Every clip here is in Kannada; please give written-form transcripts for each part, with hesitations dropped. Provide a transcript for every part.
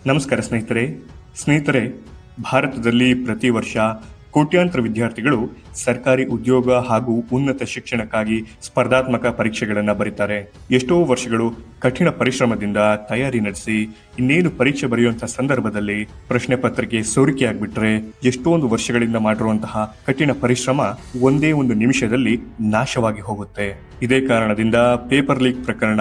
ನಮಸ್ಕಾರ ಸ್ನೇಹಿತರೆ, ಭಾರತದಲ್ಲಿ ಪ್ರತಿ ವರ್ಷ ಕೋಟ್ಯಾಂತರ ವಿದ್ಯಾರ್ಥಿಗಳು ಸರ್ಕಾರಿ ಉದ್ಯೋಗ ಹಾಗೂ ಉನ್ನತ ಶಿಕ್ಷಣಕ್ಕಾಗಿ ಸ್ಪರ್ಧಾತ್ಮಕ ಪರೀಕ್ಷೆಗಳನ್ನು ಬರೀತಾರೆ. ಎಷ್ಟೋ ವರ್ಷಗಳು ಕಠಿಣ ಪರಿಶ್ರಮದಿಂದ ತಯಾರಿ ನಡೆಸಿ ಇನ್ನೇನು ಪರೀಕ್ಷೆ ಬರೆಯುವಂತಹ ಸಂದರ್ಭದಲ್ಲಿ ಪ್ರಶ್ನೆ ಪತ್ರಿಕೆ ಸೋರಿಕೆಯಾಗ್ಬಿಟ್ರೆ ಎಷ್ಟೊಂದು ವರ್ಷಗಳಿಂದ ಮಾಡಿರುವಂತಹ ಕಠಿಣ ಪರಿಶ್ರಮ ಒಂದೇ ಒಂದು ನಿಮಿಷದಲ್ಲಿ ನಾಶವಾಗಿ ಹೋಗುತ್ತೆ. ಇದೇ ಕಾರಣದಿಂದ ಪೇಪರ್ ಲೀಕ್ ಪ್ರಕರಣ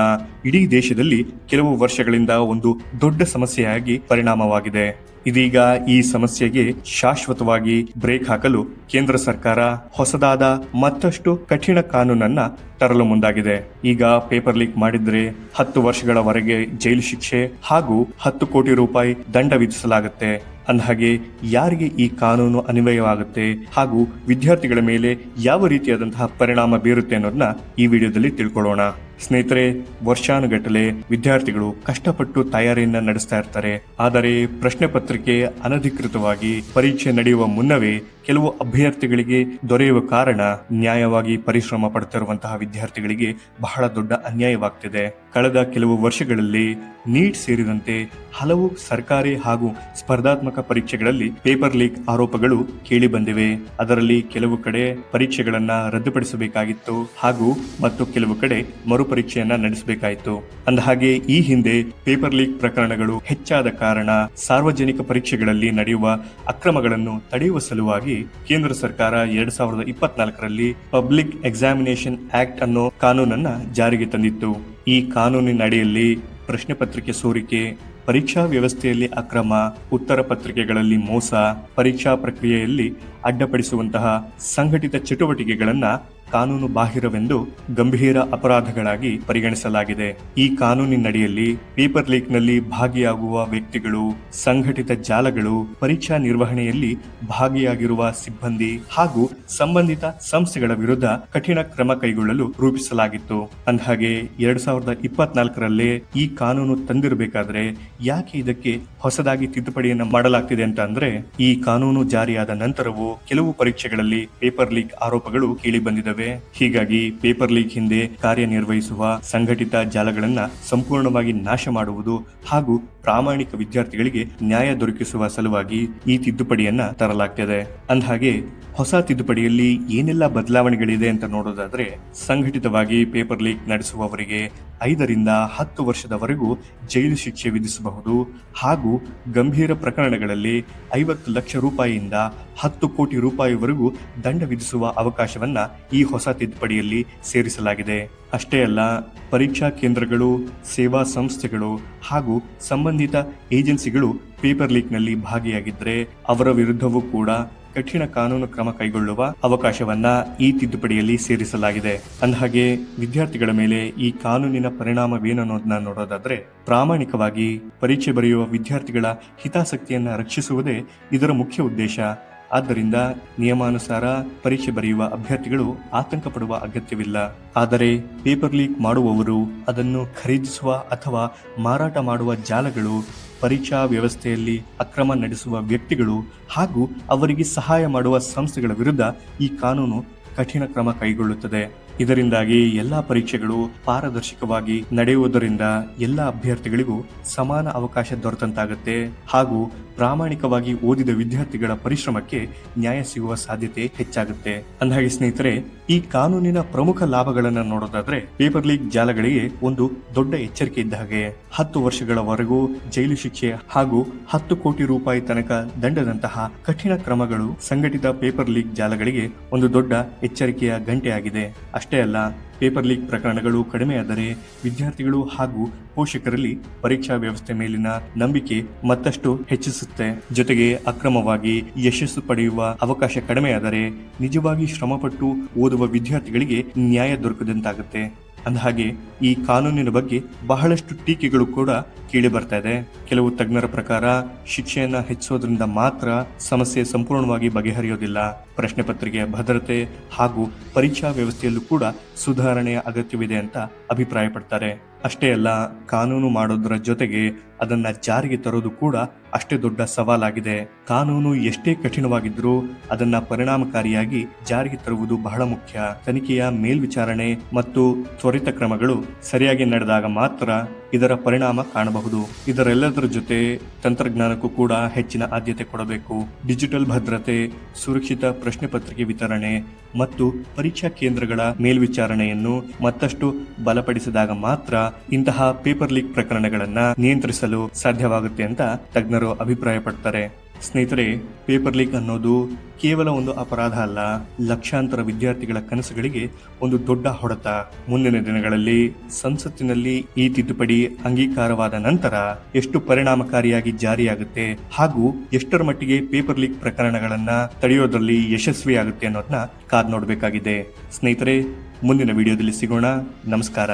ಇಡೀ ದೇಶದಲ್ಲಿ ಕೆಲವು ವರ್ಷಗಳಿಂದ ಒಂದು ದೊಡ್ಡ ಸಮಸ್ಯೆಯಾಗಿ ಪರಿಣಾಮವಾಗಿದೆ. ಇದೀಗ ಈ ಸಮಸ್ಯೆಗೆ ಶಾಶ್ವತವಾಗಿ ಬ್ರೇಕ್ ಹಾಕಲು ಕೇಂದ್ರ ಸರ್ಕಾರ ಹೊಸದಾದ ಮತ್ತಷ್ಟು ಕಠಿಣ ಕಾನೂನನ್ನ ತರಲು ಮುಂದಾಗಿದೆ. ಈಗ ಪೇಪರ್ ಲೀಕ್ ಮಾಡಿದ್ರೆ 10 ವರ್ಷಗಳವರೆಗೆ ಜೈಲು ಶಿಕ್ಷೆ ಹಾಗೂ 10 ಕೋಟಿ ರೂಪಾಯಿ ದಂಡ ವಿಧಿಸಲಾಗುತ್ತೆ. ಅಂದಹಾಗೆ ಯಾರಿಗೆ ಈ ಕಾನೂನು ಅನ್ವಯವಾಗುತ್ತೆ ಹಾಗೂ ವಿದ್ಯಾರ್ಥಿಗಳ ಮೇಲೆ ಯಾವ ರೀತಿಯಾದಂತಹ ಪರಿಣಾಮ ಬೀರುತ್ತೆ ಅನ್ನೋದನ್ನ ಈ ವಿಡಿಯೋದಲ್ಲಿ ತಿಳ್ಕೊಳ್ಳೋಣ. ಸ್ನೇಹಿತರೆ, ವರ್ಷಾನುಗಟ್ಟಲೆ ವಿದ್ಯಾರ್ಥಿಗಳು ಕಷ್ಟಪಟ್ಟು ತಯಾರಿಯನ್ನ ನಡೆಸ್ತಾ ಇರ್ತಾರೆ. ಆದರೆ ಪ್ರಶ್ನೆ ಪತ್ರಿಕೆ ಅನಧಿಕೃತವಾಗಿ ಪರೀಕ್ಷೆ ನಡೆಯುವ ಮುನ್ನವೇ ಕೆಲವು ಅಭ್ಯರ್ಥಿಗಳಿಗೆ ದೊರೆಯುವ ಕಾರಣ ನ್ಯಾಯವಾಗಿ ಪರಿಶ್ರಮ ಪಡುತ್ತಿರುವಂತಹ ವಿದ್ಯಾರ್ಥಿಗಳಿಗೆ ಬಹಳ ದೊಡ್ಡ ಅನ್ಯಾಯವಾಗ್ತಿದೆ. ಕಳೆದ ಕೆಲವು ವರ್ಷಗಳಲ್ಲಿ ನೀಟ್ ಸೇರಿದಂತೆ ಹಲವು ಸರ್ಕಾರಿ ಹಾಗೂ ಸ್ಪರ್ಧಾತ್ಮಕ ಪರೀಕ್ಷೆಗಳಲ್ಲಿ ಪೇಪರ್ ಲೀಕ್ ಆರೋಪಗಳು ಕೇಳಿ ಬಂದಿವೆ. ಅದರಲ್ಲಿ ಕೆಲವು ಕಡೆ ಪರೀಕ್ಷೆಗಳನ್ನ ರದ್ದುಪಡಿಸಬೇಕಾಗಿತ್ತು ಹಾಗೂ ಮತ್ತು ಕೆಲವು ಕಡೆ ಮರುಪರೀಕ್ಷೆಯನ್ನ ನಡೆಸಬೇಕಾಯಿತು. ಅಂದಹಾಗೆ ಈ ಹಿಂದೆ ಪೇಪರ್ ಲೀಕ್ ಪ್ರಕರಣಗಳು ಹೆಚ್ಚಾದ ಕಾರಣ ಸಾರ್ವಜನಿಕ ಪರೀಕ್ಷೆಗಳಲ್ಲಿ ನಡೆಯುವ ಅಕ್ರಮಗಳನ್ನು ತಡೆಯುವ ಸಲುವಾಗಿ ಕೇಂದ್ರ ಸರ್ಕಾರ 2024ರಲ್ಲಿ ಪಬ್ಲಿಕ್ ಎಕ್ಸಾಮಿನೇಷನ್ ಆಕ್ಟ್ ಅನ್ನೋ ಕಾನೂನನ್ನ ಜಾರಿಗೆ ತಂದಿತ್ತು. ಈ ಕಾನೂನಿನ ಅಡಿಯಲ್ಲಿ ಪ್ರಶ್ನೆ ಪತ್ರಿಕೆ ಸೋರಿಕೆ, ಪರೀಕ್ಷಾ ವ್ಯವಸ್ಥೆಯಲ್ಲಿ ಅಕ್ರಮ, ಉತ್ತರ ಪತ್ರಿಕೆಗಳಲ್ಲಿ ಮೋಸ, ಪರೀಕ್ಷಾ ಪ್ರಕ್ರಿಯೆಯಲ್ಲಿ ಅಡ್ಡಪಡಿಸುವಂತಹ ಸಂಘಟಿತ ಚಟುವಟಿಕೆಗಳನ್ನ ಕಾನೂನು ಬಾಹಿರವೆಂದು ಗಂಭೀರ ಅಪರಾಧಗಳಾಗಿ ಪರಿಗಣಿಸಲಾಗಿದೆ. ಈ ಕಾನೂನಿನಡಿಯಲ್ಲಿ ಪೇಪರ್ ಲೀಕ್ ನಲ್ಲಿ ಭಾಗಿಯಾಗುವ ವ್ಯಕ್ತಿಗಳು, ಸಂಘಟಿತ ಜಾಲಗಳು, ಪರೀಕ್ಷಾ ನಿರ್ವಹಣೆಯಲ್ಲಿ ಭಾಗಿಯಾಗಿರುವ ಸಿಬ್ಬಂದಿ ಹಾಗೂ ಸಂಬಂಧಿತ ಸಂಸ್ಥೆಗಳ ವಿರುದ್ಧ ಕಠಿಣ ಕ್ರಮ ಕೈಗೊಳ್ಳಲು ರೂಪಿಸಲಾಗಿತ್ತು. ಅಂದಹಾಗೆ 2024ರಲ್ಲೇ ಈ ಕಾನೂನು ತಂದಿರಬೇಕಾದ್ರೆ ಯಾಕೆ ಇದಕ್ಕೆ ಹೊಸದಾಗಿ ತಿದ್ದುಪಡಿಯನ್ನ ಮಾಡಲಾಗ್ತಿದೆ ಅಂತ ಅಂದ್ರೆ, ಈ ಕಾನೂನು ಜಾರಿಯಾದ ನಂತರವೂ ಕೆಲವು ಪರೀಕ್ಷೆಗಳಲ್ಲಿ ಪೇಪರ್ ಲೀಕ್ ಆರೋಪಗಳು ಕೇಳಿ ಬಂದಿದೆ. ಹೀಗಾಗಿ ಪೇಪರ್ ಲೀಕ್ ಹಿಂದೆ ಕಾರ್ಯನಿರ್ವಹಿಸುವ ಸಂಘಟಿತ ಜಾಲಗಳನ್ನ ಸಂಪೂರ್ಣವಾಗಿ ನಾಶ ಮಾಡುವುದು ಹಾಗೂ ಪ್ರಾಮಾಣಿಕ ವಿದ್ಯಾರ್ಥಿಗಳಿಗೆ ನ್ಯಾಯ ದೊರಕಿಸುವ ಸಲುವಾಗಿ ಈ ತಿದ್ದುಪಡಿಯನ್ನ ತರಲಾಗ್ತಿದೆ. ಅಂದಹಾಗೆ ಹೊಸ ತಿದ್ದುಪಡಿಯಲ್ಲಿ ಏನೆಲ್ಲ ಬದಲಾವಣೆಗಳಿದೆ ಅಂತ ನೋಡೋದಾದ್ರೆ, ಸಂಘಟಿತವಾಗಿ ಪೇಪರ್ ಲೀಕ್ ನಡೆಸುವವರಿಗೆ 5ರಿಂದ 10 ವರ್ಷದವರೆಗೂ ಜೈಲು ಶಿಕ್ಷೆ ವಿಧಿಸಬಹುದು ಹಾಗೂ ಗಂಭೀರ ಪ್ರಕರಣಗಳಲ್ಲಿ 50 ಲಕ್ಷ ರೂಪಾಯಿಯಿಂದ 10 ಕೋಟಿ ರೂಪಾಯಿವರೆಗೂ ದಂಡ ವಿಧಿಸುವ ಅವಕಾಶವನ್ನ ಈ ಹೊಸ ತಿದ್ದುಪಡಿಯಲ್ಲಿ ಸೇರಿಸಲಾಗಿದೆ. ಅಷ್ಟೇ ಅಲ್ಲ, ಪರೀಕ್ಷಾ ಕೇಂದ್ರಗಳು, ಸೇವಾ ಸಂಸ್ಥೆಗಳು ಹಾಗೂ ಸಂಬಂಧಿತ ಏಜೆನ್ಸಿಗಳು ಪೇಪರ್ ಲೀಕ್ ನಲ್ಲಿ ಭಾಗಿಯಾಗಿದ್ರೆ ಅವರ ವಿರುದ್ಧವೂ ಕೂಡ ಕಠಿಣ ಕಾನೂನು ಕ್ರಮ ಕೈಗೊಳ್ಳುವ ಅವಕಾಶವನ್ನ ಈ ತಿದ್ದುಪಡಿಯಲ್ಲಿ ಸೇರಿಸಲಾಗಿದೆ. ಅಂದಹಾಗೆ ವಿದ್ಯಾರ್ಥಿಗಳ ಮೇಲೆ ಈ ಕಾನೂನಿನ ಪರಿಣಾಮವೇನನ್ನೋದನ್ನ ನೋಡೋದಾದ್ರೆ, ಪ್ರಾಮಾಣಿಕವಾಗಿ ಪರೀಕ್ಷೆ ಬರೆಯುವ ವಿದ್ಯಾರ್ಥಿಗಳ ಹಿತಾಸಕ್ತಿಯನ್ನ ರಕ್ಷಿಸುವುದೇ ಇದರ ಮುಖ್ಯ ಉದ್ದೇಶ. ಆದ್ದರಿಂದ ನಿಯಮಾನುಸಾರ ಪರೀಕ್ಷೆ ಬರೆಯುವ ಅಭ್ಯರ್ಥಿಗಳು ಆತಂಕ ಪಡುವ ಅಗತ್ಯವಿಲ್ಲ. ಆದರೆ ಪೇಪರ್ ಲೀಕ್ ಮಾಡುವವರು, ಅದನ್ನು ಖರೀದಿಸುವ ಅಥವಾ ಮಾರಾಟ ಮಾಡುವ ಜಾಲಗಳು, ಪರೀಕ್ಷಾ ವ್ಯವಸ್ಥೆಯಲ್ಲಿ ಅಕ್ರಮ ನಡೆಸುವ ವ್ಯಕ್ತಿಗಳು ಹಾಗೂ ಅವರಿಗೆ ಸಹಾಯ ಮಾಡುವ ಸಂಸ್ಥೆಗಳ ವಿರುದ್ಧ ಈ ಕಾನೂನು ಕಠಿಣ ಕ್ರಮ ಕೈಗೊಳ್ಳುತ್ತದೆ. ಇದರಿಂದಾಗಿ ಎಲ್ಲಾ ಪರೀಕ್ಷೆಗಳು ಪಾರದರ್ಶಕವಾಗಿ ನಡೆಯುವುದರಿಂದ ಎಲ್ಲ ಅಭ್ಯರ್ಥಿಗಳಿಗೂ ಸಮಾನ ಅವಕಾಶ ದೊರೆತಂತಾಗುತ್ತೆ ಹಾಗೂ ಪ್ರಾಮಾಣಿಕವಾಗಿ ಓದಿದ ವಿದ್ಯಾರ್ಥಿಗಳ ಪರಿಶ್ರಮಕ್ಕೆ ನ್ಯಾಯ ಸಿಗುವ ಸಾಧ್ಯತೆ ಹೆಚ್ಚಾಗುತ್ತೆ. ಅಂದಹಾಗೆ ಸ್ನೇಹಿತರೆ, ಈ ಕಾನೂನಿನ ಪ್ರಮುಖ ಲಾಭಗಳನ್ನು ನೋಡೋದಾದ್ರೆ, ಪೇಪರ್ ಲೀಕ್ ಜಾಲಗಳಿಗೆ ಒಂದು ದೊಡ್ಡ ಎಚ್ಚರಿಕೆ ಇದ್ದ ಹಾಗೆ. 10 ವರ್ಷಗಳವರೆಗೂ ಜೈಲು ಶಿಕ್ಷೆ ಹಾಗೂ 10 ಕೋಟಿ ರೂಪಾಯಿ ತನಕ ದಂಡದಂತಹ ಕಠಿಣ ಕ್ರಮಗಳು ಸಂಘಟಿತ ಪೇಪರ್ ಲೀಕ್ ಜಾಲಗಳಿಗೆ ಒಂದು ದೊಡ್ಡ ಎಚ್ಚರಿಕೆಯ ಗಂಟೆಯಾಗಿದೆ. ಅಷ್ಟೇ ಅಲ್ಲ, ಪೇಪರ್ ಲೀಕ್ ಪ್ರಕರಣಗಳು ಕಡಿಮೆಯಾದರೆ ವಿದ್ಯಾರ್ಥಿಗಳು ಹಾಗೂ ಪೋಷಕರಲ್ಲಿ ಪರೀಕ್ಷಾ ವ್ಯವಸ್ಥೆ ಮೇಲಿನ ನಂಬಿಕೆ ಮತ್ತಷ್ಟು ಹೆಚ್ಚಿಸುತ್ತೆ. ಜೊತೆಗೆ ಅಕ್ರಮವಾಗಿ ಯಶಸ್ಸು ಪಡೆಯುವ ಅವಕಾಶ ಕಡಿಮೆಯಾದರೆ ನಿಜವಾಗಿ ಶ್ರಮಪಟ್ಟು ಓದುವ ವಿದ್ಯಾರ್ಥಿಗಳಿಗೆ ನ್ಯಾಯ ದೊರಕದಂತಾಗುತ್ತೆ. ಅಂದಹಾಗೆ ಈ ಕಾನೂನಿನ ಬಗ್ಗೆ ಬಹಳಷ್ಟು ಟೀಕೆಗಳು ಕೂಡ ಕೇಳಿ ಬರ್ತಾ ಇದೆ. ಕೆಲವು ತಜ್ಞರ ಪ್ರಕಾರ ಶಿಕ್ಷೆಯನ್ನ ಹೆಚ್ಚಿಸೋದ್ರಿಂದ ಮಾತ್ರ ಸಮಸ್ಯೆ ಸಂಪೂರ್ಣವಾಗಿ ಬಗೆಹರಿಯೋದಿಲ್ಲ. ಪ್ರಶ್ನೆ ಪತ್ರಿಕೆಯ ಭದ್ರತೆ ಹಾಗೂ ಪರೀಕ್ಷಾ ವ್ಯವಸ್ಥೆಯಲ್ಲೂ ಕೂಡ ಸುಧಾರಣೆಯ ಅಗತ್ಯವಿದೆ ಅಂತ ಅಭಿಪ್ರಾಯಪಡ್ತಾರೆ. ಅಷ್ಟೇ ಅಲ್ಲ, ಕಾನೂನು ಮಾಡೋದರ ಜೊತೆಗೆ ಅದನ್ನ ಜಾರಿಗೆ ತರೋದು ಕೂಡ ಅಷ್ಟೇ ದೊಡ್ಡ ಸವಾಲಾಗಿದೆ. ಕಾನೂನು ಎಷ್ಟೇ ಕಠಿಣವಾಗಿದ್ರೂ ಅದನ್ನ ಪರಿಣಾಮಕಾರಿಯಾಗಿ ಜಾರಿಗೆ ತರುವುದು ಬಹಳ ಮುಖ್ಯ. ತನಿಖೆಯ ಮೇಲ್ವಿಚಾರಣೆ ಮತ್ತು ತ್ವರಿತ ಕ್ರಮಗಳು ಸರಿಯಾಗಿ ನಡೆದಾಗ ಮಾತ್ರ ಇದರ ಪರಿಣಾಮ ಕಾಣಬಹುದು. ಇದರೆಲ್ಲದರ ಜೊತೆ ತಂತ್ರಜ್ಞಾನಕ್ಕೂ ಕೂಡ ಹೆಚ್ಚಿನ ಆದ್ಯತೆ ಕೊಡಬೇಕು. ಡಿಜಿಟಲ್ ಭದ್ರತೆ, ಸುರಕ್ಷಿತ ಪ್ರಶ್ನೆ ಪತ್ರಿಕೆ ವಿತರಣೆ ಮತ್ತು ಪರೀಕ್ಷಾ ಕೇಂದ್ರಗಳ ಮೇಲ್ವಿಚಾರಣೆಯನ್ನು ಮತ್ತಷ್ಟು ಬಲಪಡಿಸಿದಾಗ ಮಾತ್ರ ಇಂತಹ ಪೇಪರ್ ಲೀಕ್ ಪ್ರಕರಣಗಳನ್ನ ನಿಯಂತ್ರಿಸಲು ಸಾಧ್ಯವಾಗುತ್ತೆ ಅಂತ ತಜ್ಞರು ಅಭಿಪ್ರಾಯಪಡ್ತಾರೆ. ಸ್ನೇಹಿತರೆ, ಪೇಪರ್ ಲೀಕ್ ಅನ್ನೋದು ಕೇವಲ ಒಂದು ಅಪರಾಧ ಅಲ್ಲ, ಲಕ್ಷಾಂತರ ವಿದ್ಯಾರ್ಥಿಗಳ ಕನಸುಗಳಿಗೆ ಒಂದು ದೊಡ್ಡ ಹೊಡೆತ. ಮುಂದಿನ ದಿನಗಳಲ್ಲಿ ಸಂಸತ್ತಿನಲ್ಲಿ ಈ ತಿದ್ದುಪಡಿ ಅಂಗೀಕಾರವಾದ ನಂತರ ಎಷ್ಟು ಪರಿಣಾಮಕಾರಿಯಾಗಿ ಜಾರಿಯಾಗುತ್ತೆ ಹಾಗೂ ಎಷ್ಟರ ಮಟ್ಟಿಗೆ ಪೇಪರ್ ಲೀಕ್ ಪ್ರಕರಣಗಳನ್ನ ತಡೆಯೋದ್ರಲ್ಲಿ ಯಶಸ್ವಿಯಾಗುತ್ತೆ ಅನ್ನೋದನ್ನ ಕಾದ್ ನೋಡಬೇಕಾಗಿದೆ. ಸ್ನೇಹಿತರೆ, ಮುಂದಿನ ವಿಡಿಯೋದಲ್ಲಿ ಸಿಗೋಣ. ನಮಸ್ಕಾರ.